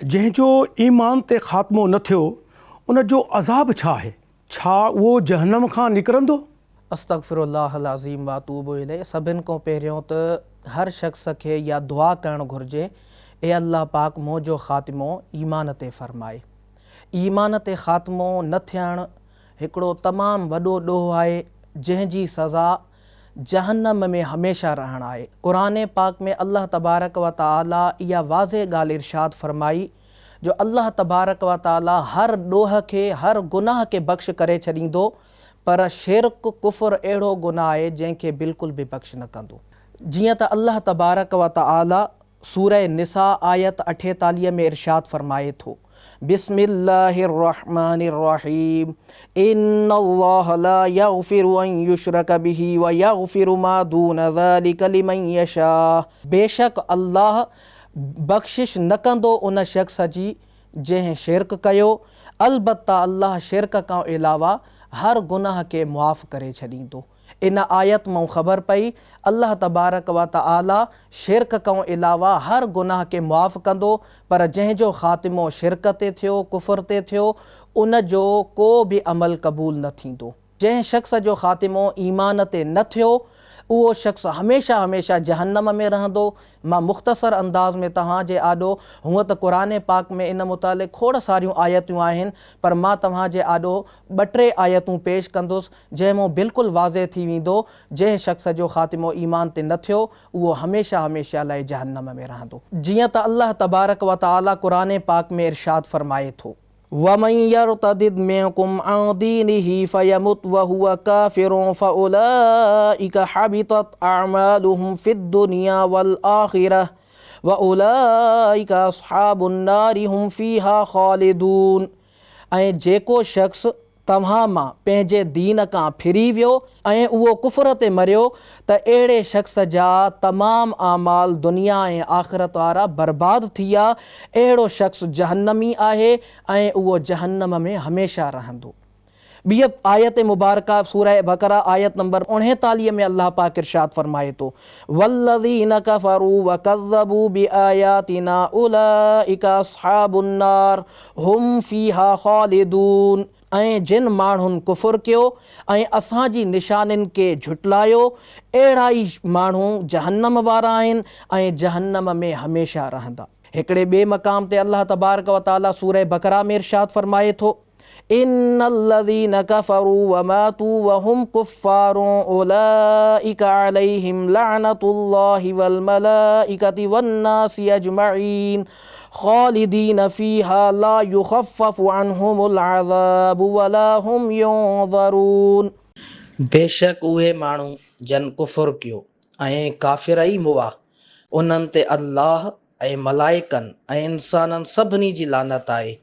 जंहिंजो ईमान ते ख़ात्मो न थियो उन जो अज़ाब छा आहे? छा उहो जहन्नम खां निकिरंदो? अस्तग़फिरुल्लाह अज़ीम व अतूबु इलैह। सभिनि खां पहिरियों त हर शख़्स खे इहा दुआ करणु घुरिजे, ए अल्लाह पाक मुंहिंजो ख़ात्मो ईमान ते फ़रमाए। ईमान ते ख़ात्मो न थियणु हिकिड़ो तमामु वॾो ॾोह आहे, जंहिंजी सज़ा जहन्नम में हमेशह रहणु आहे। क़ुरान पाक में अल्लाह तबारक व तआला इहा वाज़े ॻाल्हि इरशाद फ़रमाई जो अल्लाह तबारक व तआला हर ॾोह खे, हर गुनाह खे बख़्श करे छॾींदो, पर शिरक कुफ़ुर अहिड़ो गुनाह आहे जंहिंखे बिल्कुलु बि बख़्श न कंदो। जीअं त अल्लाह तबारक व तआला सूरह निसा आयत 48 में इरशाद फ़रमाए थो, बिस्मिल्लाहिर्रहमानिर्रहीम, इन्नल्लाह ला यग़फ़िरु अन युश्रक बिही व यग़फ़िरु मा दून ज़ालिका लिमन यशा। बेशक अल्लाह बख़्शिश न कंदो उन शख़्स जी जंहिं शिरक कयो, अलबत्ता अल्लाह शिरक खां अलावा हर गुनाह खे मुआफ़ करे छॾींदो। इन आयत मां ख़बर पई अल्लाह तबारक व तआला शिरक खां अलावा हर गुनाह खे मुआफ़ कंदो, पर जंहिंजो ख़ात्मो शिरक ते थियो, कुफ़ुर ते थियो, उन जो को बि अमल क़बूल न थींदो। जंहिं शख़्स जो ख़ात्मो ईमान ते न थियो उहो शख़्स हमेशह हमेशह जहन्नम में रहंदो। मां मुख़्तसर अंदाज़ में तव्हांजे आॾो, हूअं त क़ुरान पाक में इन मुतालिक़ खोड़ सारियूं आयतूं आहिनि, पर मां तव्हांजे आॾो 2-3 आयतूं पेश कंदुसि जंहिं मां बिल्कुलु वाज़े थी वेंदो जंहिं शख़्स जो ख़ात्मो ईमान ते न थियो उहो हमेशह हमेशह लाइ जहन्नम में रहंदो। जीअं त अल्लाह तबारक व तआला क़ुरान पाक में इरशाद फ़रमाए थो, वमन यर्तदिद मिनकुम अन दीनिही फयमुत वहुव काफ़िरुन फउलाइका हबितत अअमालुहुम फिद दुनिया वल आखिरह व उलाइका अस्हाबुन नारि हुम फीहा खालिदून। ऐं जेको शख़्स तव्हां मां पंहिंजे दीन खां फिरी वियो ऐं उहो कुफ़र ते मरियो त अहिड़े शख़्स जा तमामु आमाल दुनिया ऐं आख़िरत वारा बर्बाद थी विया। अहिड़ो शख़्स जहन्नमी आहे ऐं उहो जहन्नम में हमेशह रहंदो। ॿीं आयत मुबारका सूरह बक़रा आयत नंबर 39 में अल्लाह पाक इरशाद फ़रमाए थो, वल्लज़ीन कफ़रू व कज़्ज़बू बिआयातिना उलाइका अस्हाबुन नार हुम फीहा खालिदून। ऐं जिन माण्हुनि कुफ़ुर कयो ऐं असांजी निशानियुनि खे झुटलायो, अहिड़ा ई माण्हू जहन्नम वारा आहिनि ऐं जहन्नम में हमेशह रहंदा। हिकिड़े ॿिए मक़ाम ते अल्लाह तबारक व तआला सूरह बक़रा में इरशाद फ़रमाए थो, इन्नल्लज़ीन कफ़रू व मातू व हुम कुफ़्फ़ारुन उलाइका अलैहिम लअनतुल्लाहि वल मलाइकति वन नासि अजमईन खालिदीन फीहा ला युख़फ़्फ़फ़ु अन्हुमुल अज़ाबु वला हुम युनज़रून। बेशक उहे माण्हू जन कुफ़ुर कयो ऐं काफ़िराई मुआ, उन्हनि ते अल्लाह ऐं मलाइकनि ऐं इंसाननि सभिनी जी लानत आहे।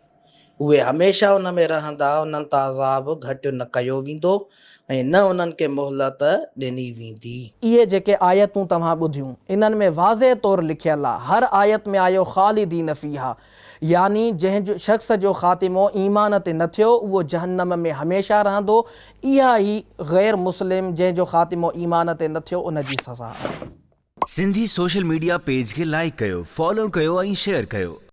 उहे हमेशह उन में रहंदा, उन्हनि तां अज़ाब घटि न कयो वेंदो ऐं न उन्हनि खे मोहलत ॾिनी वेंदी। इहे जेके आयतूं तव्हां ॿुधियूं, इन्हनि में वाज़े तौरु लिखियलु आहे, हर आयत में आयो ख़ालिदीन फ़ीहा, यानी जंहिं शख़्स जो ख़ात्मो ईमान ते न थियो उहो जहन्नम में हमेशह रहंदो। इहा ई ग़ैर मुस्लिम जंहिंजो ख़ात्मो ईमान ते न थियो उन जी सज़ा आहे। सिंधी सोशल मीडिया पेज खे लाइक कयो, फॉलो कयो ऐं शेयर कयो।